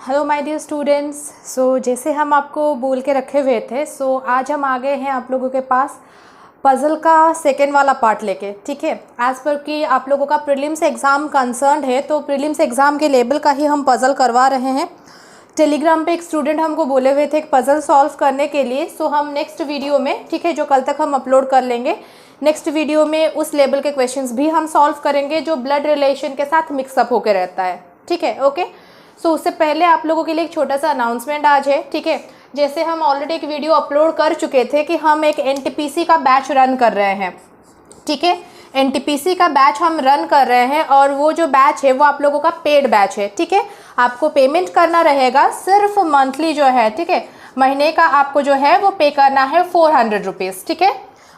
Hello my dear students. जैसे हम आपको बोल के रखे हुए थे, आज हम आ गए हैं आप लोगों के पास पज़ल का सेकेंड वाला पार्ट लेके। ठीक है, एज़ पर कि आप लोगों का प्रीलिम्स एग्ज़ाम कंसर्न्ड है, तो प्रीलिम्स एग्ज़ाम के लेवल का ही हम पज़ल करवा रहे हैं। टेलीग्राम पे एक स्टूडेंट हमको बोले हुए थे एक पज़ल सॉल्व करने के लिए। हम नेक्स्ट वीडियो में, ठीक है, जो कल तक हम अपलोड कर लेंगे, नेक्स्ट वीडियो में उस लेवल के क्वेश्चंस भी हम सॉल्व करेंगे जो ब्लड रिलेशन के साथ मिक्सअप होकर रहता है। ठीक है, ओके। उससे पहले आप लोगों के लिए एक छोटा सा अनाउंसमेंट आज है। ठीक है, जैसे हम ऑलरेडी एक वीडियो अपलोड कर चुके थे कि हम एक एनटीपीसी का बैच रन कर रहे हैं। ठीक है, एनटीपीसी का बैच हम रन कर रहे हैं और वो जो बैच है वो आप लोगों का पेड बैच है। ठीक है, आपको पेमेंट करना रहेगा सिर्फ मंथली जो है। ठीक है, महीने का आपको जो है वो पे करना है 400 रुपीज़। ठीक है,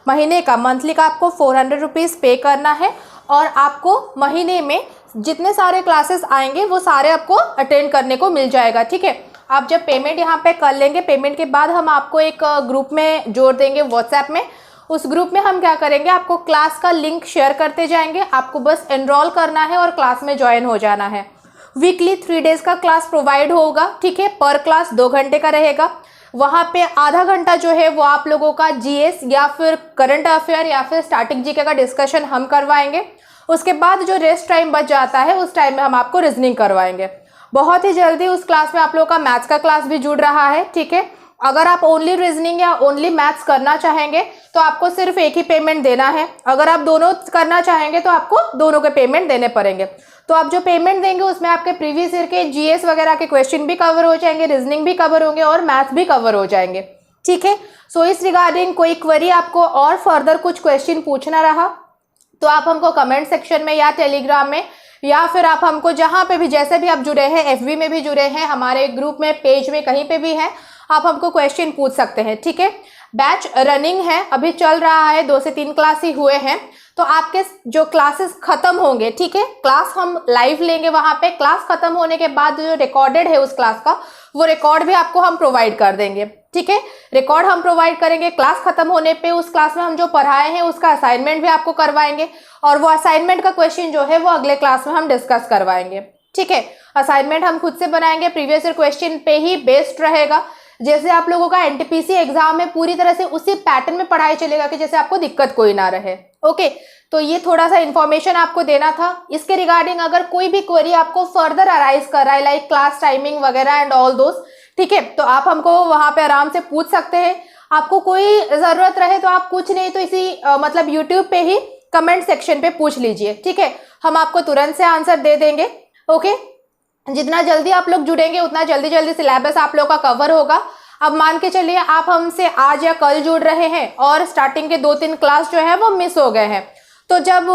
महीने का, मंथली का आपको 400 रुपीज़ पे करना है और आपको महीने में जितने सारे क्लासेस आएंगे वो सारे आपको अटेंड करने को मिल जाएगा। ठीक है, आप जब पेमेंट यहाँ पे कर लेंगे, पेमेंट के बाद हम आपको एक ग्रुप में जोड़ देंगे व्हाट्सएप में। उस ग्रुप में हम क्या करेंगे, आपको क्लास का लिंक शेयर करते जाएंगे, आपको बस एनरोल करना है और क्लास में ज्वाइन हो जाना है। वीकली 3 डेज का क्लास प्रोवाइड होगा। ठीक है, पर क्लास 2 घंटे का रहेगा। वहाँ पे आधा घंटा जो है वो आप लोगों का जीएस या फिर करंट अफेयर या फिर स्टैटिक जीके का डिस्कशन हम करवाएंगे। उसके बाद जो रेस्ट टाइम बच जाता है उस टाइम में हम आपको रीजनिंग करवाएंगे। बहुत ही जल्दी उस क्लास में आप लोगों का मैथ्स का क्लास भी जुड़ रहा है। ठीक है, अगर आप ओनली रीजनिंग या ओनली मैथ्स करना चाहेंगे तो आपको सिर्फ एक ही पेमेंट देना है। अगर आप दोनों करना चाहेंगे तो आपको दोनों के पेमेंट देने पड़ेंगे। तो आप जो पेमेंट देंगे उसमें आपके प्रीवियस ईयर के जीएस वगैरह के क्वेश्चन भी कवर हो जाएंगे, रीजनिंग भी कवर होंगे और मैथ्स भी कवर हो जाएंगे। ठीक है, इस रिगार्डिंग कोई क्वेरी आपको और फर्दर कुछ क्वेश्चन पूछना रहा तो आप हमको कमेंट सेक्शन में या टेलीग्राम में या फिर आप हमको जहाँ पे भी, जैसे भी आप जुड़े हैं, एफबी में भी जुड़े हैं, हमारे ग्रुप में, पेज में, कहीं पे भी है, आप हमको क्वेश्चन पूछ सकते हैं। ठीक है, बैच रनिंग है, अभी चल रहा है, 2 से 3 क्लास ही हुए हैं। तो आपके जो क्लासेस खत्म होंगे, ठीक है, क्लास हम लाइव लेंगे वहाँ पे, क्लास खत्म होने के बाद जो रिकॉर्डेड है उस क्लास का, वो रिकॉर्ड भी आपको हम प्रोवाइड कर देंगे। ठीक है, रिकॉर्ड हम प्रोवाइड करेंगे। क्लास खत्म होने पे उस क्लास में हम जो पढ़ाए हैं उसका असाइनमेंट भी आपको करवाएंगे और वो असाइनमेंट का क्वेश्चन जो है वो अगले क्लास में हम डिस्कस करवाएंगे। ठीक है, असाइनमेंट हम खुद से बनाएंगे, प्रीवियस ईयर क्वेश्चन पे ही बेस्ड रहेगा। जैसे आप लोगों का एनटीपीसी एग्जाम में पूरी तरह से उसी पैटर्न में पढ़ाई चलेगा कि जैसे आपको दिक्कत कोई ना रहे। ओके, तो ये थोड़ा सा इन्फॉर्मेशन आपको देना था। इसके रिगार्डिंग अगर कोई भी क्वेरी आपको फर्दर अराइज कर रहा है, लाइक क्लास टाइमिंग वगैरह एंड ऑल दोस्त, ठीक है, तो आप हमको वहां पे आराम से पूछ सकते हैं। आपको कोई जरूरत रहे तो आप कुछ नहीं तो इसी मतलब यूट्यूब पे ही कमेंट सेक्शन पे पूछ लीजिए। ठीक है, हम आपको तुरंत से आंसर दे देंगे। ओके, जितना जल्दी आप लोग जुड़ेंगे उतना जल्दी जल्दी सिलेबस आप लोग का कवर होगा। अब मान के चलिए आप हमसे आज या कल जुड़ रहे हैं और स्टार्टिंग के 2-3 क्लास जो है वो मिस हो गए हैं, तो जब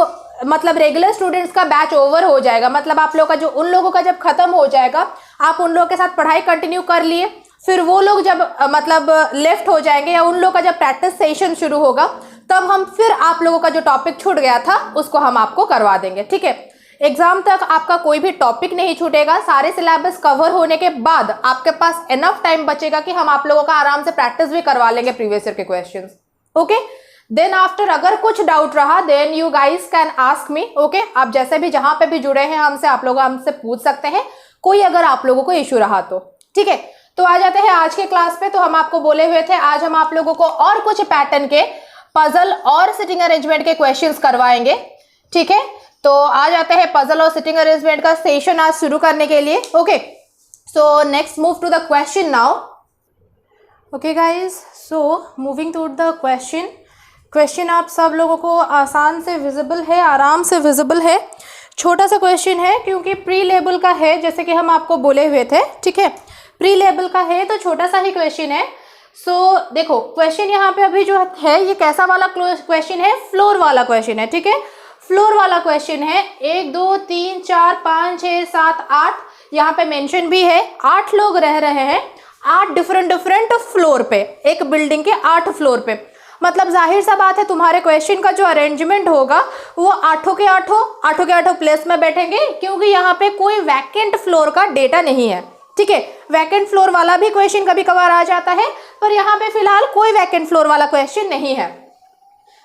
मतलब रेगुलर स्टूडेंट्स का बैच ओवर हो जाएगा, मतलब आप लोग का जो, उन लोगों का जब खत्म हो जाएगा, आप उन लोगों के साथ पढ़ाई कंटिन्यू कर लिए, फिर वो लोग जब मतलब लेफ्ट हो जाएंगे या उन लोगों का जब प्रैक्टिस सेशन शुरू होगा, तब हम फिर आप लोगों का जो टॉपिक छूट गया था उसको हम आपको करवा देंगे। ठीक है, एग्जाम तक आपका कोई भी टॉपिक नहीं छूटेगा। सारे सिलेबस कवर होने के बाद आपके पास एनफ टाइम बचेगा कि हम आप लोगों का आराम से प्रैक्टिस भी करवा लेंगे प्रीवियस ईयर के क्वेश्चंस। ओके, देन आफ्टर अगर कुछ डाउट रहा then you guys can ask me. Okay, आप जैसे भी जहां पे भी जुड़े हैं हमसे, आप लोग हमसे पूछ सकते हैं कोई अगर आप लोगों को इश्यू रहा तो। ठीक है, तो आ जाते हैं आज के क्लास पे। तो हम आपको बोले हुए थे आज हम आप लोगों को और कुछ पैटर्न के पजल और सिटिंग अरेंजमेंट के क्वेश्चंस करवाएंगे। ठीक है, तो आ जाते हैं पजल और सिटिंग अरेंजमेंट का सेशन आज शुरू करने के लिए। Okay, so next move to the question now. Okay guys, so moving to the question आप सब लोगों को आसान से विजिबल है, आराम से विजिबल है। छोटा सा क्वेश्चन है क्योंकि प्री लेवल का है, जैसे कि हम आपको बोले हुए थे। ठीक है, प्री लेवल का है तो छोटा सा ही क्वेश्चन है। देखो क्वेश्चन यहाँ पे अभी जो है ये कैसा वाला क्वेश्चन है, फ्लोर वाला क्वेश्चन है। ठीक है, फ्लोर वाला क्वेश्चन है। 1 2 3 4 5 6 7 8 यहाँ पे मेंशन भी है, 8 लोग रह रहे हैं, 8 डिफरेंट फ्लोर पे, एक बिल्डिंग के 8 फ्लोर पे। मतलब जाहिर सा बात है तुम्हारे क्वेश्चन का जो अरेंजमेंट होगा वो 8 के 8 प्लेस में बैठेंगे, क्योंकि यहाँ पे कोई वैकेंट फ्लोर का डेटा नहीं है। ठीक है, वैकेंट फ्लोर वाला भी क्वेश्चन कभी कभार आ जाता है, पर यहाँ पे फिलहाल कोई वैकेंट फ्लोर वाला क्वेश्चन नहीं है।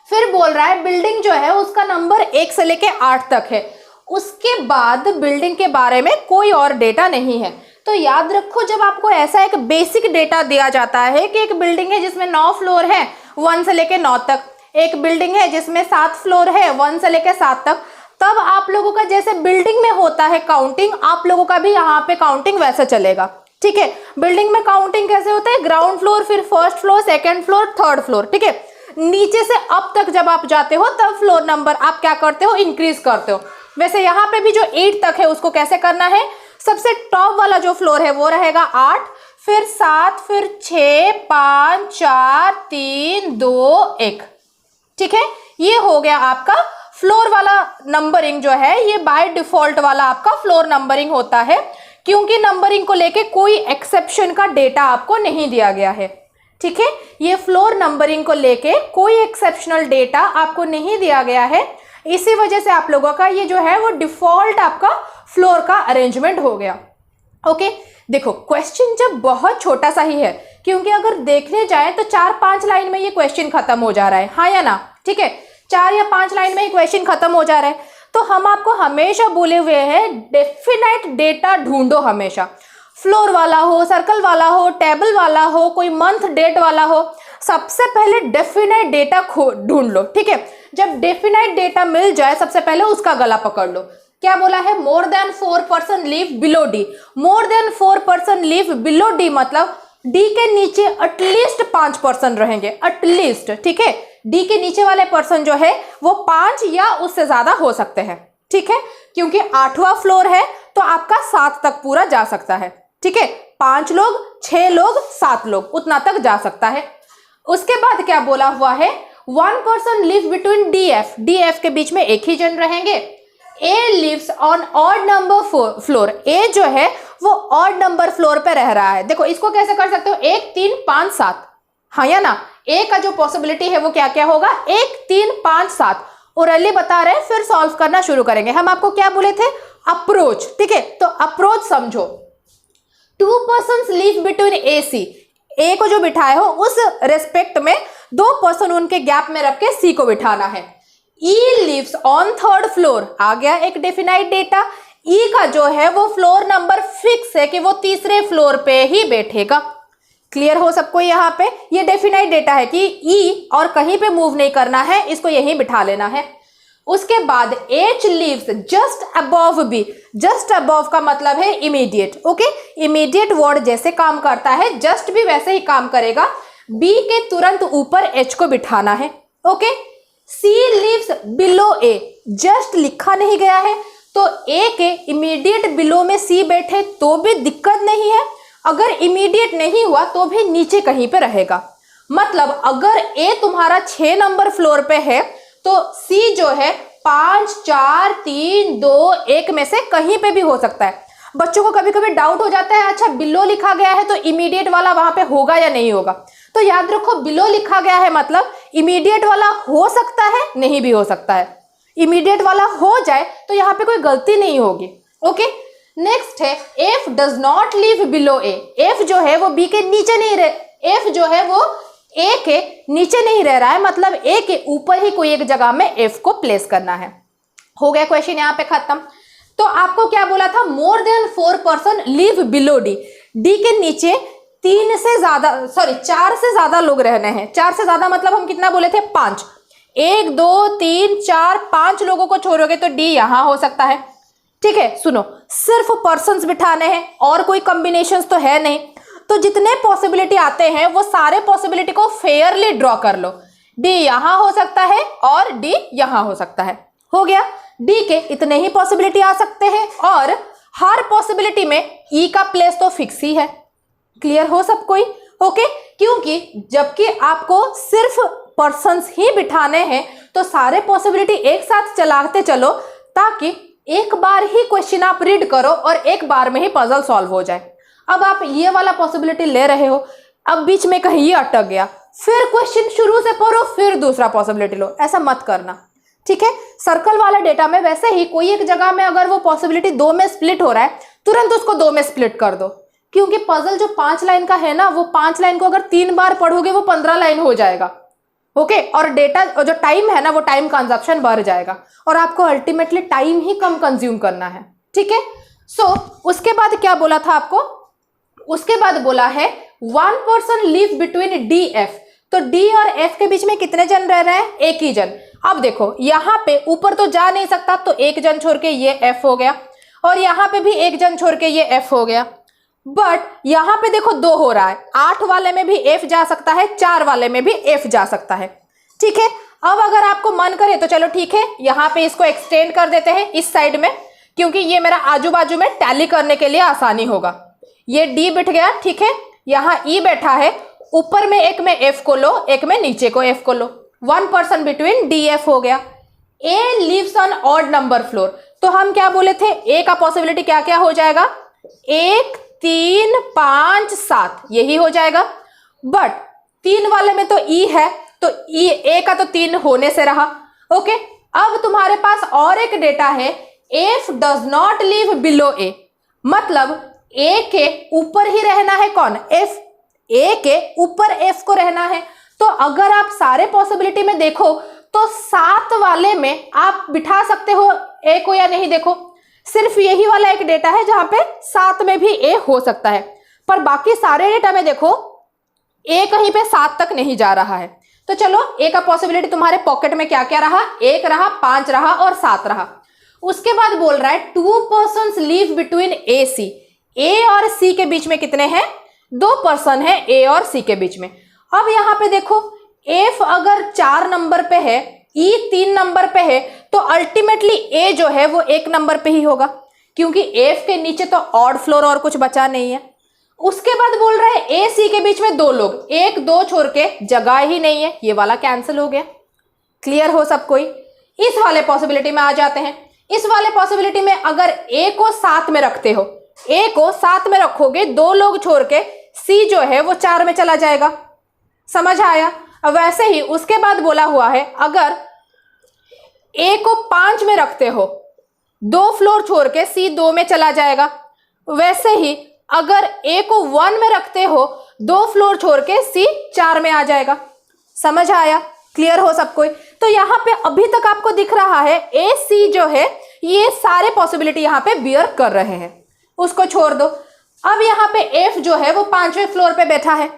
फिर बोल रहा है बिल्डिंग जो है उसका नंबर 1 से लेके 8 तक है, उसके बाद बिल्डिंग के बारे में कोई और डेटा नहीं है। तो याद रखो, जब आपको ऐसा एक बेसिक डेटा दिया जाता है कि एक बिल्डिंग है जिसमें 9 फ्लोर है 1 से लेके 9 तक, एक बिल्डिंग है जिसमें 7 फ्लोर है 1 से लेके 7 तक, तब आप लोगों का जैसे बिल्डिंग में होता है काउंटिंग, आप लोगों का भी यहाँ पे काउंटिंग वैसे चलेगा। ठीक है, बिल्डिंग में काउंटिंग कैसे होता है, ग्राउंड फ्लोर, फिर first floor, second floor, third floor. ठीक है, नीचे से अप तक जब आप जाते हो तब फ्लोर नंबर आप क्या करते हो, इंक्रीज करते हो। वैसे यहाँ पे भी जो 8 तक है उसको कैसे करना है, सबसे टॉप वाला जो फ्लोर है वो रहेगा 8, फिर 7, फिर 6, 5, 4, 3, 2, 1। ठीक है, ये हो गया आपका फ्लोर वाला नंबरिंग जो है, ये बाय डिफॉल्ट वाला आपका फ्लोर नंबरिंग होता है, क्योंकि नंबरिंग को लेके कोई एक्सेप्शन का डेटा आपको नहीं दिया गया है। ठीक है, ये फ्लोर नंबरिंग को लेके कोई एक्सेप्शनल डेटा आपको नहीं दिया गया है, इसी वजह से आप लोगों का ये जो है वो डिफॉल्ट आपका फ्लोर का अरेंजमेंट हो गया। ओके, देखो क्वेश्चन जब बहुत छोटा सा ही है, क्योंकि अगर देखने जाए तो 4-5 लाइन में ये क्वेश्चन खत्म हो जा रहा है, हाँ या ना। ठीक है, 4 या 5 लाइन में ही क्वेश्चन खत्म हो जा रहा है, तो हम आपको हमेशा बोले हुए हैं डेफिनेट डेटा ढूंढो हमेशा, फ्लोर वाला हो, सर्कल वाला हो, टेबल वाला हो, कोई मंथ डेट वाला हो, सबसे पहले डेफिनेट डेटा ढूंढ लो। ठीक है, जब डेफिनेट डेटा मिल जाए सबसे पहले उसका गला पकड़ लो। क्या बोला है, more than 4% leave below D. More than 4% leave below D मतलब डी के नीचे एटलीस्ट 5% रहेंगे, एटलीस्ट। ठीक है, डी के नीचे वाले पर्सन जो है वो 5 या उससे ज्यादा हो सकते हैं। ठीक है, क्योंकि 8वां फ्लोर है तो आपका 7 तक पूरा जा सकता है। ठीक है, 5 लोग, 6 लोग, 7 लोग, उतना तक जा सकता है। उसके बाद क्या बोला हुआ है, 1% live between D F, D F के बीच में एक ही जन रहेंगे। A lives on odd number floor, A जो है वो ऑड नंबर फ्लोर पे रह रहा है। देखो इसको कैसे कर सकते हो, 1, 3, 5, 7, हाँ या ना। ए का जो पॉसिबिलिटी है वो क्या क्या होगा, 1, 3, 5, 7। ओरली बता रहे हैं, फिर सॉल्व करना शुरू करेंगे। हम आपको क्या बोले थे, अप्रोच। ठीक है, तो अप्रोच समझो, 2 पर्सन्स लिव बिटवीन ए सी, ए को जो बिठाए हो उस रेस्पेक्ट में 2 पर्सन उनके गैप में रख के सी को बिठाना है। ई लिव्स ऑन 3rd फ्लोर, आ गया एक डेफिनाइट डेटा। ई का जो है वो फ्लोर नंबर फिक्स है कि वो 3रे फ्लोर पे ही बैठेगा। क्लियर हो सबको, यहाँ पे ये डेफिनाइट डेटा है कि ई और कहीं पे मूव नहीं करना है, इसको यहीं बिठा लेना है। उसके बाद H lives just above B, just above का मतलब है इमीडिएट। ओके, इमीडिएट वर्ड जैसे काम करता है जस्ट भी वैसे ही काम करेगा, बी के तुरंत ऊपर एच को बिठाना है। Okay, C lives below A, just लिखा नहीं गया है तो ए के इमीडिएट बिलो में सी बैठे तो भी दिक्कत नहीं है, अगर इमीडिएट नहीं हुआ तो भी नीचे कहीं पे रहेगा। मतलब अगर ए तुम्हारा 6 नंबर फ्लोर पे है तो सी जो है 5, 4, 3, 2, 1 में से कहीं पे भी हो सकता है। बच्चों को कभी कभी डाउट हो जाता है, अच्छा बिलो लिखा गया है तो इमीडिएट वाला वहां पे होगा या नहीं होगा। तो याद रखो, बिलो लिखा गया है मतलब इमीडिएट वाला हो सकता है, नहीं भी हो सकता है। इमीडिएट वाला हो जाए तो यहाँ पे कोई गलती नहीं होगी। ओके, नेक्स्ट है F does not live below A, F जो है वो बी के नीचे नहीं रह, एफ जो है वो ए के नीचे नहीं रह रहा है, मतलब ए के ऊपर ही कोई एक जगह में एफ को प्लेस करना है। हो गया क्वेश्चन यहाँ पे खत्म। तो आपको क्या बोला था, more than 4% live below D, D के नीचे 4 से ज्यादा लोग रहने हैं। 4 से ज्यादा मतलब हम कितना बोले थे, 5। 1, 2, 3, 4, 5 लोगों को छोड़ोगे तो डी यहां हो सकता है। ठीक है, सुनो, सिर्फ पर्सन्स बिठाने हैं और कोई कॉम्बिनेशंस तो है नहीं, तो जितने पॉसिबिलिटी आते हैं वो सारे पॉसिबिलिटी को फेयरली ड्रॉ कर लो। डी यहां हो सकता है और डी यहां हो सकता है। हो गया, डी के इतने ही पॉसिबिलिटी आ सकते हैं और हर पॉसिबिलिटी में ई का प्लेस तो फिक्स ही है। क्लियर हो सब कोई? ओके, क्योंकि जबकि आपको सिर्फ पर्सन्स ही बिठाने हैं तो सारे पॉसिबिलिटी एक साथ चलाते चलो, ताकि एक बार ही क्वेश्चन आप रीड करो और एक बार में ही पजल सॉल्व हो जाए। अब आप ये वाला पॉसिबिलिटी ले रहे हो, अब बीच में कहीं ये अटक गया, फिर क्वेश्चन शुरू से पढ़ो, फिर दूसरा पॉसिबिलिटी लो, ऐसा मत करना। ठीक है, सर्कल वाला डेटा में वैसे ही कोई एक जगह में अगर वो पॉसिबिलिटी 2 में स्प्लिट हो रहा है, तुरंत उसको 2 में स्प्लिट कर दो, क्योंकि पजल जो 5 लाइन का है ना, वो 5 लाइन को अगर 3 बार पढ़ोगे वो 15 लाइन हो जाएगा। ओके, और डेटा जो टाइम है ना, वो टाइम कंजप्शन बढ़ जाएगा और आपको अल्टीमेटली टाइम ही कम कंज्यूम करना है। ठीक है, उसके बाद क्या बोला था आपको, उसके बाद बोला है 1 person live between D F. तो डी और एफ के बीच में कितने जन रह रहे हैं, एक ही जन। अब देखो यहाँ पे ऊपर तो जा नहीं सकता, तो एक जन छोड़ के ये एफ हो गया, और यहाँ पे भी एक जन छोड़ के ये एफ हो गया। बट यहाँ पे देखो 2 हो रहा है, 8 वाले में भी एफ जा सकता है, 4 वाले में भी एफ जा सकता है। ठीक है, अब अगर आपको मन करे तो चलो ठीक है, यहाँ पे इसको एक्सटेंड कर देते हैं इस साइड में, क्योंकि ये मेरा आजू बाजू में टैली करने के लिए आसानी होगा। ये डी बैठ गया, ठीक है, यहाँ ई बैठा है, ऊपर में एक में एफ को लो, एक में नीचे को एफ को लो, 1 person बिटवीन डी एफ हो गया। A lives on odd number floor, तो हम क्या बोले थे, ए का पॉसिबिलिटी क्या क्या हो जाएगा, 1 3 5 7 यही हो जाएगा। बट 3 वाले में तो ई है, तो ई ए का तो 3 होने से रहा। ओके, अब तुम्हारे पास और एक डेटा है, F does not live below A, मतलब ए के ऊपर ही रहना है कौन, एफ, ए के ऊपर एफ को रहना है। तो अगर आप सारे पॉसिबिलिटी में देखो तो 7 वाले में आप बिठा सकते हो ए को या नहीं। देखो सिर्फ यही वाला एक डेटा है जहां पे 7 में भी ए हो सकता है, पर बाकी सारे डेटा में देखो ए कहीं पे 7 तक नहीं जा रहा है। तो चलो ए का पॉसिबिलिटी तुम्हारे पॉकेट में क्या क्या रहा, 1 रहा, 5 रहा और 7 रहा। उसके बाद बोल रहा है 2 persons लिव बिटवीन ए सी, ए और सी के बीच में कितने हैं, 2 पर्सन है ए और सी के बीच में। अब यहाँ पे देखो एफ अगर 4 नंबर पे है, ई 3 नंबर पे है, तो अल्टीमेटली ए जो है वो 1 नंबर पे ही होगा, क्योंकि एफ के नीचे तो ऑड फ्लोर और कुछ बचा नहीं है। उसके बाद बोल रहा है ए सी के बीच में 2 लोग, 1 2 छोड़ के जगह ही नहीं है, ये वाला कैंसिल हो गया। क्लियर हो सब कोई। इस वाले पॉसिबिलिटी में आ जाते हैं। इस वाले पॉसिबिलिटी में अगर ए को 7 में रखते हो, ए को 7 में रखोगे, 2 लोग छोड़ के सी जो है वो 4 में चला जाएगा। समझ आया। अब वैसे ही उसके बाद बोला हुआ है अगर ए को 5 में रखते हो, 2 फ्लोर छोड़ के सी 2 में चला जाएगा। वैसे ही अगर ए को 1 में रखते हो, 2 फ्लोर छोड़ के सी 4 में आ जाएगा। समझ आया। क्लियर हो सब कोई। तो यहाँ पे अभी तक आपको दिख रहा है ए सी जो है ये सारे पॉसिबिलिटी यहाँ पे बियर कर रहे हैं, उसको छोड़ दो। अब यहाँ पे एफ जो है वो 5वें फ्लोर पे बैठा है।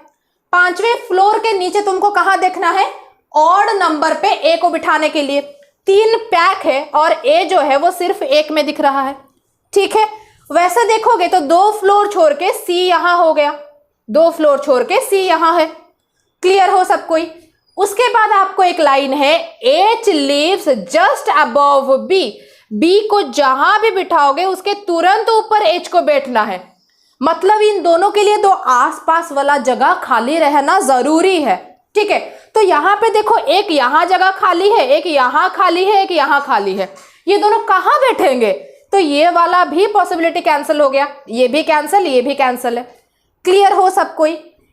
5वें फ्लोर के नीचे तुमको कहाँ देखना है, ऑड नंबर पे ए को बिठाने के लिए 3 पैक है और ए जो है वो सिर्फ 1 में दिख रहा है। ठीक है, वैसे देखोगे तो 2 फ्लोर छोड़ के सी यहां हो गया, 2 फ्लोर छोड़ के सी यहां है। क्लियर हो सब कोई। उसके बाद आपको एक लाइन है H lives just above B, B को जहां भी बिठाओगे उसके तुरंत ऊपर एच को बैठना है। मतलब इन दोनों के लिए 2 आसपास वाला जगह खाली रहना जरूरी है। ठीक है, तो यहाँ पे देखो एक यहाँ जगह खाली है, एक यहाँ खाली है, एक यहाँ खाली है, ये दोनों कहाँ बैठेंगे, तो ये वाला भी पॉसिबिलिटी कैंसिल हो गया, ये भी कैंसिल, ये भी कैंसिल है। क्लियर हो सब कोई।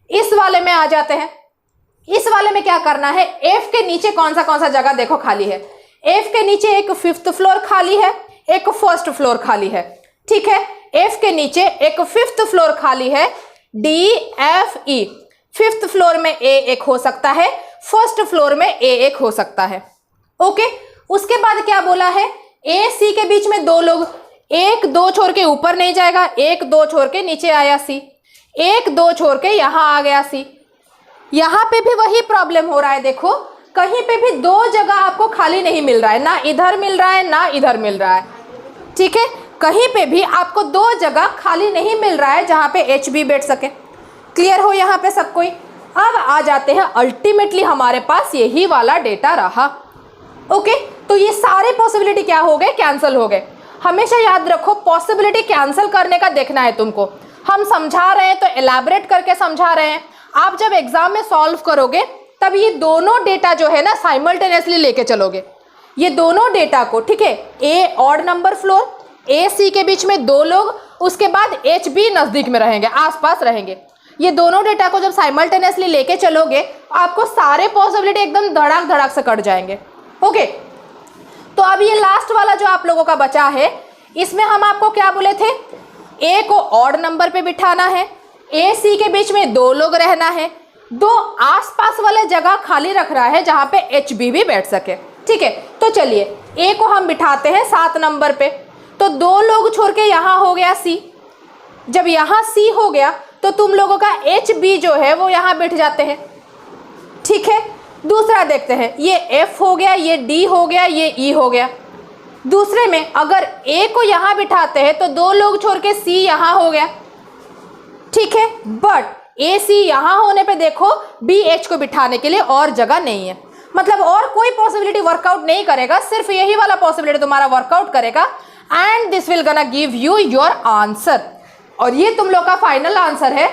इस वाले में आ जाते हैं। इस वाले में क्या करना है, एफ के नीचे कौन सा जगह देखो खाली है। एफ के नीचे एक 5th फ्लोर खाली है, एक 1st फ्लोर खाली है। ठीक है, एफ के नीचे एक 5th फ्लोर खाली है, D F E. 5th floor में ए एक हो सकता है, 1st फ्लोर में ए एक हो सकता है। ओके, उसके बाद क्या बोला है, ए सी के बीच में 2 लोग, 1 2 छोड़ के ऊपर नहीं जाएगा, 1 2 छोड़ के नीचे आया सी, 1 2 छोड़ के यहां आ गया सी। यहां पे भी वही प्रॉब्लम हो रहा है। देखो कहीं पे भी 2 जगह आपको खाली नहीं मिल रहा है, ना इधर मिल रहा है ना इधर मिल रहा है। ठीक है, कहीं पे भी आपको 2 जगह खाली नहीं मिल रहा है जहां पे एच बी बैठ सके। क्लियर हो यहाँ पे सब कोई। अब आ जाते हैं अल्टीमेटली हमारे पास यही वाला डेटा रहा। ओके, तो ये सारे पॉसिबिलिटी क्या हो गए, कैंसिल हो गए। हमेशा याद रखो पॉसिबिलिटी कैंसिल करने का देखना है तुमको। हम समझा रहे हैं तो एलैबोरेट करके समझा रहे हैं। आप जब एग्जाम में सॉल्व करोगे तब ये दोनों डेटा जो है ना साइमल्टेनियसली लेके चलोगे, ये दोनों डेटा को। ठीक है, ए ऑड नंबर फ्लोर, ए सी के बीच में 2 लोग, उसके बाद एच बी नजदीक में रहेंगे, आसपास रहेंगे। ये दोनों डेटा को जब साइमल्टेनियसली लेके चलोगे आपको सारे पॉसिबिलिटी एकदम धड़ाक धड़ाक से कट जाएंगे। ओके, तो अब ये लास्ट वाला जो आप लोगों का बचा है, इसमें हम आपको क्या बोले थे, ए को ऑड नंबर पे बिठाना है, ए सी के बीच में 2 लोग रहना है, 2 आसपास वाले जगह खाली रख रहा है जहां पे एच बी भी बैठ सके। ठीक है, तो चलिए ए को हम बिठाते हैं 7 नंबर पे। तो 2 लोग छोड़ के यहाँ हो गया C। जब यहाँ C हो गया तो तुम लोगों का HB जो है वो यहाँ बैठ जाते हैं, ठीक है। दूसरा देखते हैं, ये F हो गया, ये D हो गया, ये E हो गया। दूसरे में अगर A को यहाँ बिठाते हैं तो 2 लोग छोड़ के C यहाँ हो गया, ठीक है। बट AC यहाँ होने पे देखो BH को बिठाने के लिए और जगह नहीं है, मतलब और कोई पॉसिबिलिटी वर्कआउट नहीं करेगा, सिर्फ यही वाला पॉसिबिलिटी तुम्हारा वर्कआउट करेगा। एंड दिस विल गना गिव यू योर आंसर। और ये तुम लोग का फाइनल आंसर है।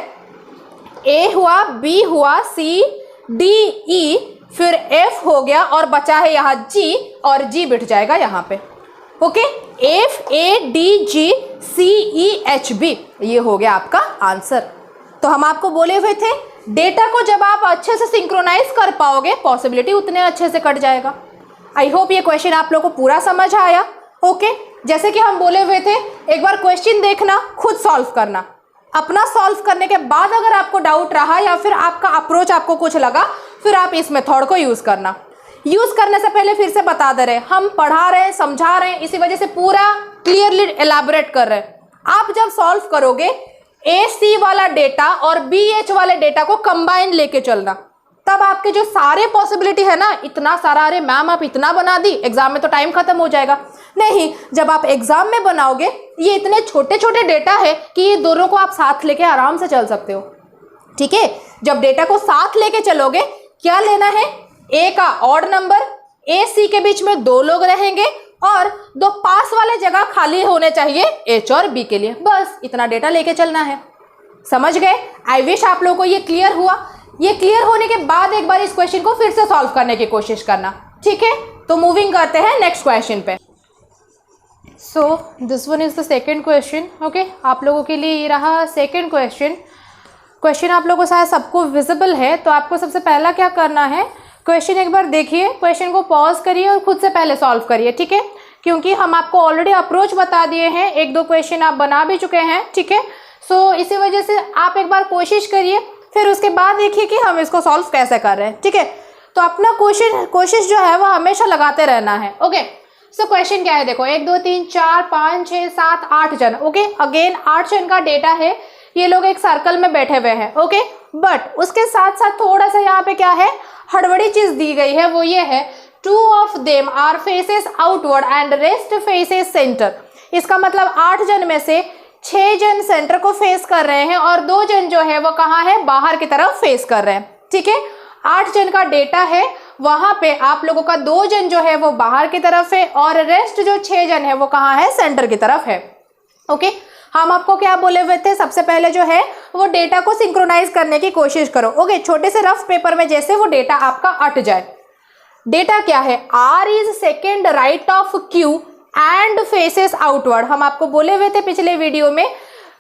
A हुआ, B हुआ, C, D, E, फिर F हो गया और बचा है यहाँ G, और G बिठ जाएगा यहाँ पे। Okay, F, A, D, G, C, E, H, B, ये हो गया आपका आंसर। तो हम आपको बोले हुए थे डेटा को जब आप अच्छे से सिंक्रोनाइज कर पाओगे पॉसिबिलिटी उतने अच्छे से कट जाएगा। आई होप ये क्वेश्चन आप लोगों को पूरा समझ आया। ओके, जैसे कि हम बोले हुए थे एक बार क्वेश्चन देखना, खुद सॉल्व करना, अपना सॉल्व करने के बाद अगर आपको डाउट रहा या फिर आपका अप्रोच आपको कुछ लगा, फिर आप इस मेथड को यूज करना। यूज करने से पहले फिर से बता दे रहे, हम पढ़ा रहे हैं, समझा रहे हैं, इसी वजह से पूरा क्लियरली एलैबोरेट कर रहे हैं। आप जब सॉल्व करोगे AC वाला डेटा और BH वाले डेटा को कंबाइन लेके चलना, तब आपके जो सारे पॉसिबिलिटी है ना, इतना सारा, अरे मैम आप इतना बना दी, एग्जाम में तो टाइम खत्म हो जाएगा। नहीं, जब आप एग्जाम में बनाओगे ये इतने छोटे छोटे डेटा है कि ये दोनों को आप साथ लेके आराम से चल सकते हो, ठीक है। जब डेटा को साथ लेके चलोगे, क्या लेना है, A का ऑड नंबर, A C के बीच में 2 लोग रहेंगे और 2 पास वाले जगह खाली होने चाहिए H और B के लिए, बस इतना डेटा लेके चलना है। समझ गए? आई विश आप लोगों को ये क्लियर हुआ। ये क्लियर होने के बाद एक बार इस क्वेश्चन को फिर से सॉल्व करने की कोशिश करना, ठीक है। तो मूविंग करते हैं नेक्स्ट क्वेश्चन पे। So this one is the second question. Okay, आप लोगों के लिए ये रहा सेकेंड क्वेश्चन। क्वेश्चन आप लोगों को शायद सबको विजिबल है, तो आपको सबसे पहला क्या करना है, क्वेश्चन एक बार देखिए, क्वेश्चन को पॉज करिए और खुद से पहले सॉल्व करिए, ठीक है। क्योंकि हम आपको ऑलरेडी अप्रोच बता दिए हैं, 1-2 क्वेश्चन आप बना भी चुके हैं, ठीक है। सो इसी वजह से आप एक बार कोशिश करिए, फिर उसके बाद देखिए कि हम इसको सॉल्व कैसे कर रहे हैं, ठीक है। तो अपना कोशिश जो है वो हमेशा लगाते रहना है। ओके, सो क्वेश्चन क्या है, देखो 1 2 3 4 5 6 7 8 जन। ओके, अगेन 8 जन का डेटा है, ये लोग एक सर्कल में बैठे हुए हैं। ओके, बट उसके साथ साथ थोड़ा सा यहाँ पे क्या है, हड़बड़ी चीज दी गई है, वो ये है 2 of them are faces outward and rest faces center। इसका मतलब 8 जन में से 6 जन सेंटर को फेस कर रहे हैं और 2 जन जो है वो कहाँ है, बाहर की तरफ फेस कर रहे हैं, ठीक है। 8 जन का डेटा है, वहां पे आप लोगों का 2 जन जो है वो बाहर की तरफ है और रेस्ट जो 6 जन है वो कहाँ है, सेंटर की तरफ है। ओके, हम आपको क्या बोले हुए थे, सबसे पहले जो है वो डेटा को सिंक्रोनाइज करने की कोशिश करो। ओके, छोटे से रफ पेपर में जैसे वो डेटा आपका अट जाए। डेटा क्या है, R is second right of Q and faces outward. हम आपको बोले हुए थे पिछले वीडियो में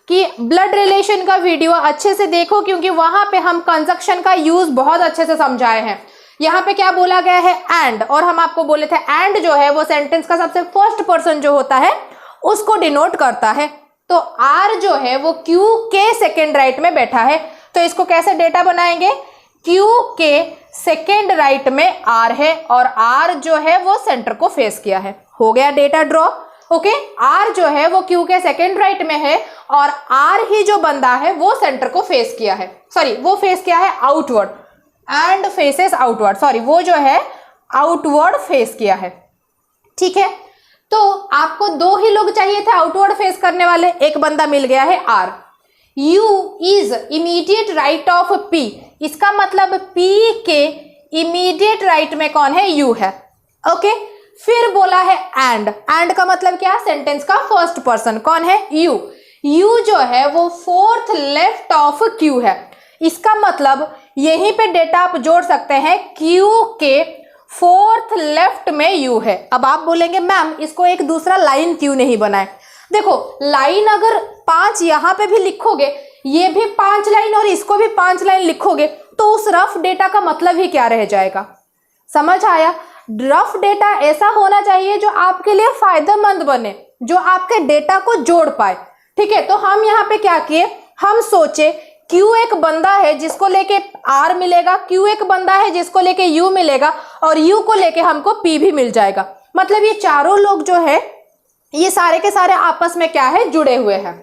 कि ब्लड रिलेशन का वीडियो अच्छे से देखो, क्योंकि वहां पे हम कंजक्शन का यूज बहुत अच्छे से समझाए हैं। यहाँ पे क्या बोला गया है, एंड, और हम आपको बोले थे एंड जो है वो सेंटेंस का सबसे फर्स्ट पर्सन जो होता है उसको डिनोट करता है। तो R जो है वो Q के सेकेंड राइट में बैठा है, तो इसको कैसे डेटा बनाएंगे, Q के सेकेंड राइट में R है और R जो है वो सेंटर को फेस किया है। हो गया डेटा ड्रॉ। ओके, R जो है वो Q के सेकेंड राइट में है और R ही जो बंदा है वो सेंटर को फेस किया है, सॉरी वो फेस किया है outward and faces outward, sorry वो जो है आउटवर्ड फेस किया है, ठीक है। तो आपको 2 ही लोग चाहिए थे आउटवर्ड फेस करने वाले, एक बंदा मिल गया है R। U is immediate right of P, इसका मतलब P के इमीडिएट राइट में कौन है, U है। ओके, फिर बोला है एंड का मतलब क्या, सेंटेंस का फर्स्ट पर्सन कौन है, U। U जो है वो 4th लेफ्ट ऑफ Q है, इसका मतलब यहीं पे डेटा आप जोड़ सकते हैं, Q के 4th लेफ्ट में U है। अब आप बोलेंगे मैम इसको एक दूसरा लाइन क्यों नहीं बनाए, देखो लाइन अगर 5 यहाँ पे भी लिखोगे, ये भी 5 लाइन और इसको भी 5 लाइन लिखोगे, तो उस रफ डेटा का मतलब ही क्या रह जाएगा। समझ आया? रफ डेटा ऐसा होना चाहिए जो आपके लिए फायदेमंद बने, जो आपके डेटा को जोड़ पाए, ठीक है। तो हम यहाँ पे क्या किए, हम सोचे Q एक बंदा है जिसको लेके R मिलेगा, Q एक बंदा है जिसको लेके U मिलेगा और U को लेके हमको P भी मिल जाएगा। मतलब ये चारों लोग जो है ये सारे के सारे आपस में क्या है, जुड़े हुए हैं।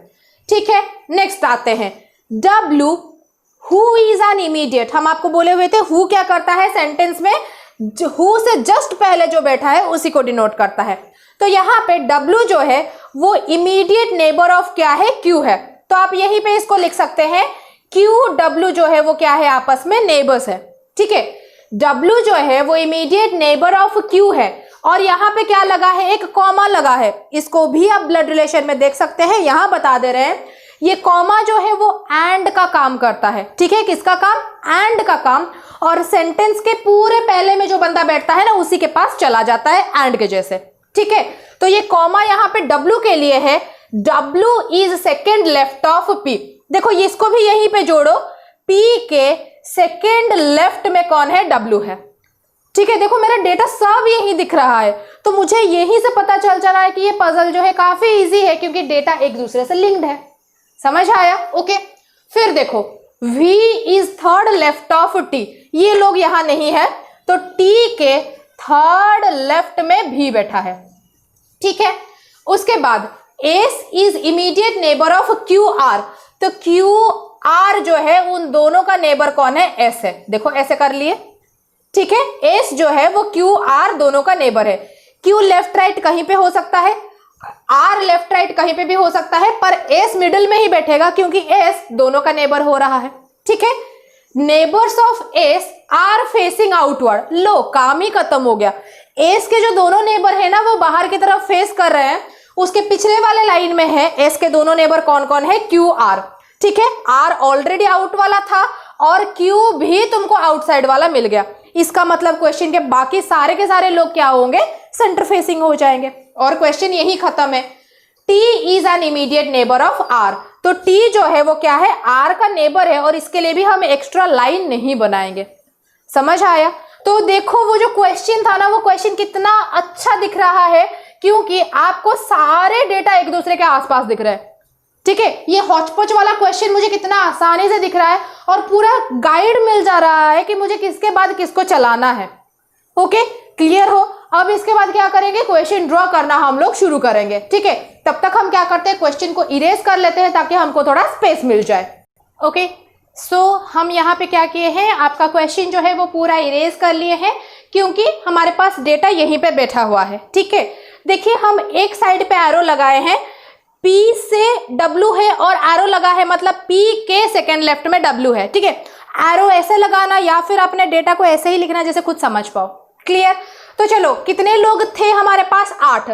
ठीक है, नेक्स्ट आते हैं W, who is an immediate. हम आपको बोले हुए थे हु क्या करता है सेंटेंस में, हु से जस्ट पहले जो बैठा है उसी को डिनोट करता है। तो यहाँ पे W जो है वो इमीडिएट नेबर ऑफ क्या है, Q है। तो आप यहीं पे इसको लिख सकते हैं Q W जो है वो क्या है, आपस में नेबर्स है। ठीक है, W जो है वो इमीडिएट नेबर ऑफ Q है और यहाँ पे क्या लगा है, एक कॉमा लगा है। इसको भी आप ब्लड रिलेशन में देख सकते हैं, यहाँ बता दे रहे हैं ये कॉमा जो है वो एंड का काम करता है। ठीक है, किसका काम, एंड का काम। और सेंटेंस के पूरे पहले में जो बंदा बैठता है ना उसी के पास चला जाता है एंड के जैसे। ठीक है, तो ये कॉमा यहाँ पे W के लिए है, W is second left of P। देखो इसको भी यहीं पे जोड़ो, P के सेकेंड लेफ्ट में कौन है, W है। ठीक है, देखो मेरा डेटा सब यही दिख रहा है, तो मुझे यहीं से पता चल रहा है कि ये पजल जो है काफी इजी है क्योंकि डेटा एक दूसरे से लिंक्ड है। समझ आया? ओके, फिर देखो V is third left of T। ये लोग यहां नहीं है तो T के थर्ड लेफ्ट में V बैठा है। ठीक है, उसके बाद S is immediate neighbour of QR। तो QR जो है उन दोनों का नेबर कौन है, S है। देखो ऐसे कर लिए। ठीक है, S जो है वो QR दोनों का नेबर है। Q लेफ्ट राइट कहीं पे हो सकता है, R लेफ्ट राइट कहीं पे भी हो सकता है, पर S मिडिल में ही बैठेगा क्योंकि S दोनों का नेबर हो रहा है। ठीक है, neighbours of S are facing outward. लो काम ही खत्म हो गया। S के जो दोनों नेबर है ना वो बाहर की तरफ फेस कर रहे हैं, उसके पिछले वाले लाइन में है S के दोनों नेबर कौन कौन है, QR। ठीक है, R ऑलरेडी आउट वाला था और Q भी तुमको आउटसाइड वाला मिल गया। इसका मतलब क्वेश्चन के बाकी सारे के सारे लोग क्या होंगे, सेंटर फेसिंग हो जाएंगे और क्वेश्चन यही खत्म है। T is an immediate neighbour of R। तो T जो है वो क्या है, R का नेबर है और इसके लिए भी हम एक्स्ट्रा लाइन नहीं बनाएंगे। समझ आया? तो देखो वो जो क्वेश्चन था ना वो क्वेश्चन कितना अच्छा दिख रहा है क्योंकि आपको सारे डेटा एक दूसरे के आसपास दिख रहे हैं। ठीक है, ये हॉचपॉच वाला क्वेश्चन मुझे कितना आसानी से दिख रहा है और पूरा गाइड मिल जा रहा है कि मुझे किसके बाद किसको चलाना है। ओके, क्लियर हो? अब इसके बाद क्या करेंगे, क्वेश्चन ड्रॉ करना हम लोग शुरू करेंगे। ठीक है, तब तक हम क्या करते हैं, क्वेश्चन को इरेज कर लेते हैं ताकि हमको थोड़ा स्पेस मिल जाए। ओके, सो हम यहाँ पे क्या किए हैं, आपका क्वेश्चन जो है वो पूरा इरेज कर लिए हैं क्योंकि हमारे पास डेटा यहीं पे बैठा हुआ है। ठीक है, देखिए हम एक साइड पे एरो लगाए हैं, P से W है और एरो लगा है मतलब P के सेकेंड लेफ्ट में W है। ठीक है, एरो ऐसे लगाना या फिर अपने डेटा को ऐसे ही लिखना जैसे खुद समझ पाओ। क्लियर? तो चलो, कितने लोग थे हमारे पास, 8।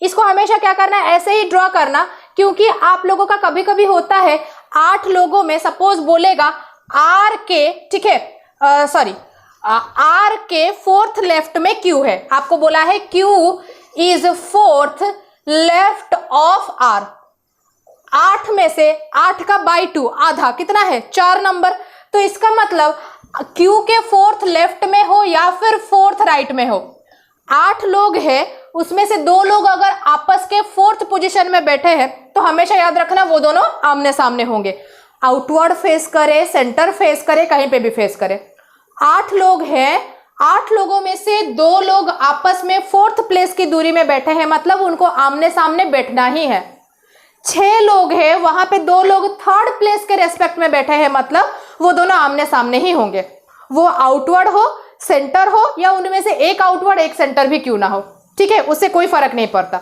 इसको हमेशा क्या करना है, ऐसे ही ड्रॉ करना क्योंकि आप लोगों का कभी कभी होता है 8 लोगों में सपोज बोलेगा R के, ठीक है सॉरी R के फोर्थ लेफ्ट में Q है। आपको बोला है Q is fourth left of R। 8 में से 8 का बाई 2 आधा कितना है, 4 नंबर। तो इसका मतलब Q के फोर्थ लेफ्ट में हो या फिर फोर्थ राइट में हो, 8 लोग हैं उसमें से 2 लोग अगर आपस के फोर्थ पोजीशन में बैठे हैं तो हमेशा याद रखना वो दोनों आमने सामने होंगे। आउटवर्ड फेस करे, सेंटर फेस करे, कहीं पे भी फेस करे। 8 लोग हैं, 8 लोगों में से 2 लोग आपस में फोर्थ प्लेस की दूरी में बैठे हैं मतलब उनको आमने सामने बैठना ही है। 6 लोग हैं, वहां पे 2 लोग थर्ड प्लेस के रेस्पेक्ट में बैठे हैं मतलब वो दोनों आमने सामने ही होंगे। वो आउटवर्ड हो, सेंटर हो या उनमें से एक आउटवर्ड एक सेंटर भी क्यों ना हो। ठीक है, उससे कोई फर्क नहीं पड़ता।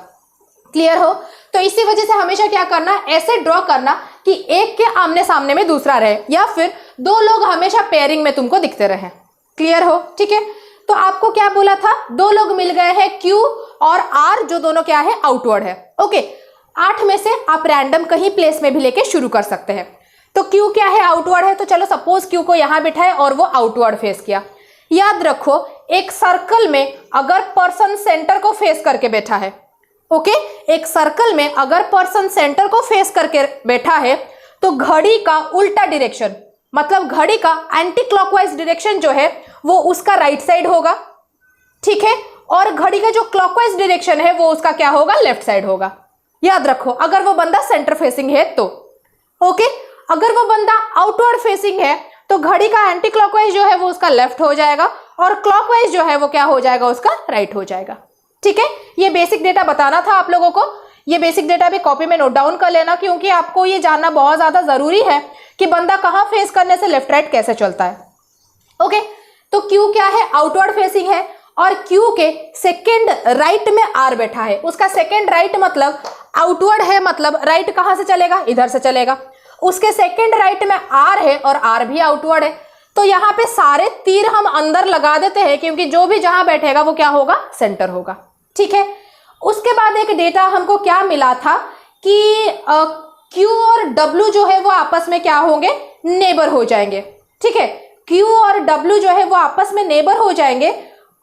क्लियर हो? तो इसी वजह से हमेशा क्या करना, ऐसे ड्रॉ करना कि एक के आमने सामने में दूसरा रहे या फिर 2 लोग हमेशा पेयरिंग में तुमको दिखते रहे। क्लियर हो? ठीक है, तो आपको क्या बोला था, 2 लोग मिल गए हैं Q और R जो दोनों क्या है, आउटवर्ड है। ओके, 8 में से आप रैंडम कहीं प्लेस में भी लेके शुरू कर सकते हैं। तो Q क्या है, आउटवर्ड है। तो चलो सपोज Q को यहां बिठाए और वो आउटवर्ड फेस किया। याद रखो एक सर्कल में अगर पर्सन सेंटर को फेस करके बैठा है, ओके, एक सर्कल में अगर पर्सन सेंटर को फेस करके बैठा है तो घड़ी का उल्टा डायरेक्शन मतलब घड़ी का एंटी क्लॉकवाइज डायरेक्शन जो है वो उसका राइट साइड होगा। ठीक है, और घड़ी का जो क्लॉकवाइज डायरेक्शन है वो उसका क्या होगा, लेफ्ट साइड होगा। याद रखो अगर वो बंदा सेंटर फेसिंग है तो। ओके, अगर वो बंदा आउटवर्ड फेसिंग है तो घड़ी का एंटी क्लॉकवाइज जो है वो उसका लेफ्ट हो जाएगा और क्लॉकवाइज जो है वो क्या हो जाएगा, उसका राइट हो जाएगा। ठीक है, ये बेसिक डेटा बताना था आप लोगों को। ये बेसिक डेटा भी कॉपी में नोट डाउन कर लेना, क्योंकि आपको ये जानना बहुत ज़्यादा ज़रूरी है कि बंदा कहाँ फेस करने से लेफ्ट राइट कैसे चलता है। ओके, तो Q क्या है, आउटवर्ड फेसिंग है, और Q के सेकेंड राइट में R बैठा है। उसका सेकेंड राइट मतलब आउटवर्ड है, मतलब राइट कहाँ से चलेगा, इधर से चलेगा। उसके सेकेंड राइट में R है और R भी आउटवर्ड है। तो यहाँ पे सारे तीर हम अंदर लगा देते हैं, क्योंकि जो भी जहां बैठेगा वो क्या होगा, सेंटर होगा। ठीक है, उसके बाद एक डेटा हमको क्या मिला था कि Q और W जो है वो आपस में क्या होंगे, नेबर हो जाएंगे। ठीक है, Q और W जो है वो आपस में नेबर हो जाएंगे।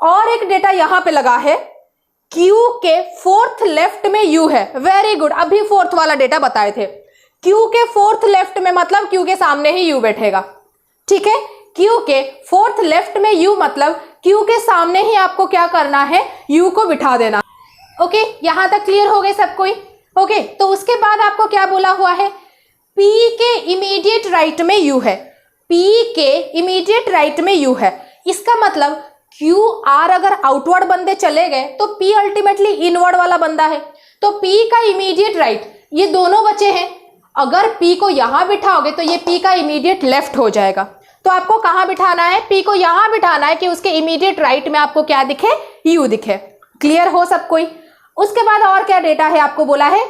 और एक डेटा यहां पे लगा है, Q के फोर्थ लेफ्ट में U है। वेरी गुड, अभी फोर्थ वाला डेटा बताए थे। Q के फोर्थ लेफ्ट में मतलब Q के सामने ही U बैठेगा। ठीक है, Q के फोर्थ लेफ्ट में U मतलब Q के सामने ही आपको क्या करना है, U को बिठा देना। ओके, यहां तक क्लियर हो गए सब कोई। ओके, तो उसके बाद आपको क्या बोला हुआ है, P के इमीडिएट राइट में U है। P के इमीडिएट राइट में U है, इसका मतलब Q R अगर आउटवर्ड बंदे चले गए तो P अल्टीमेटली इनवर्ड वाला बंदा है। तो P का इमीडिएट राइट, ये दोनों बचे हैं। अगर P को यहां बिठाओगे तो ये P का इमीडिएट लेफ्ट हो जाएगा। तो आपको कहां बिठाना है, P को यहां बिठाना है कि उसके इमीडिएट राइट में आपको क्या दिखे, U दिखे। क्लियर हो सब कोई। उसके बाद और क्या डेटा है, आपको बोला है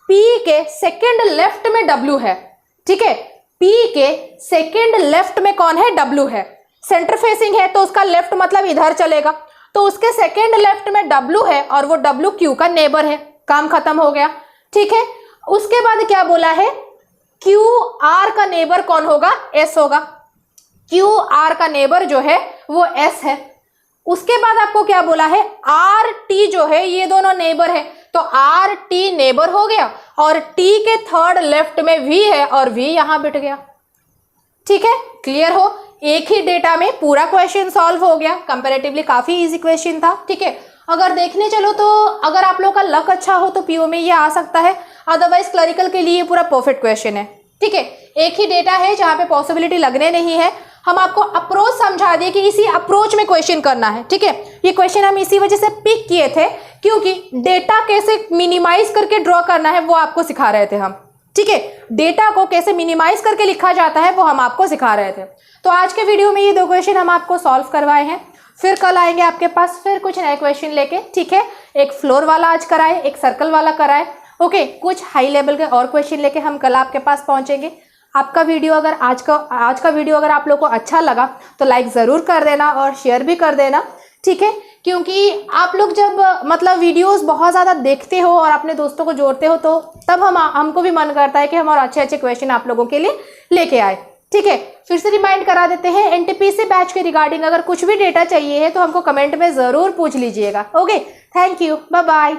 P के सेकेंड लेफ्ट में W है। ठीक है, P के सेकेंड लेफ्ट में कौन है, W है। सेंटर फेसिंग है तो उसका लेफ्ट मतलब इधर चलेगा। तो उसके सेकेंड लेफ्ट में W है और वो W Q का नेबर है। काम खत्म हो गया। ठीक है, उसके बाद क्या बोला है, Q R का नेबर कौन होगा, S होगा। Q R का नेबर जो है वो S है। उसके बाद आपको क्या बोला है, R T जो है ये दोनों नेबर है। तो R T नेबर हो गया और T के थर्ड लेफ्ट में V है और V यहां बैठ गया। ठीक है, क्लियर हो। एक ही डेटा में पूरा क्वेश्चन सॉल्व हो गया। कंपैरेटिवली काफी इजी क्वेश्चन था। ठीक है, अगर देखने चलो तो अगर आप लोग का लक अच्छा हो तो पीओ में ये आ सकता है, अदरवाइज क्लरिकल के लिए पूरा परफेक्ट क्वेश्चन है। ठीक है, एक ही डेटा है जहां पे पॉसिबिलिटी लगने नहीं है। हम आपको अप्रोच समझा दिए कि इसी अप्रोच में क्वेश्चन करना है। ठीक है, ये क्वेश्चन हम इसी वजह से पिक किए थे, क्योंकि डेटा कैसे मिनिमाइज करके ड्रॉ करना है वो आपको सिखा रहे थे हम। ठीक है, डेटा को कैसे मिनिमाइज करके लिखा जाता है वो हम आपको सिखा रहे थे। तो आज के वीडियो में ये दो क्वेश्चन हम आपको सॉल्व करवाए हैं। फिर कल आएंगे आपके पास फिर कुछ नए क्वेश्चन लेके। ठीक है, एक फ्लोर वाला आज कराए, एक सर्कल वाला कराए। ओके, कुछ हाई लेवल के और क्वेश्चन लेके हम कल आपके पास पहुंचेंगे। आपका वीडियो अगर आज का वीडियो अगर आप लोग को अच्छा लगा तो लाइक ज़रूर कर देना और शेयर भी कर देना। ठीक है, क्योंकि आप लोग जब मतलब वीडियोस बहुत ज़्यादा देखते हो और अपने दोस्तों को जोड़ते हो तो तब हमको भी मन करता है कि हम और अच्छे अच्छे क्वेश्चन आप लोगों के लिए लेके आए। ठीक है, फिर से रिमाइंड करा देते हैं, एनटीपीसी बैच के रिगार्डिंग अगर कुछ भी डेटा चाहिए है तो हमको कमेंट में ज़रूर पूछ लीजिएगा। Okay, thank you, bye bye.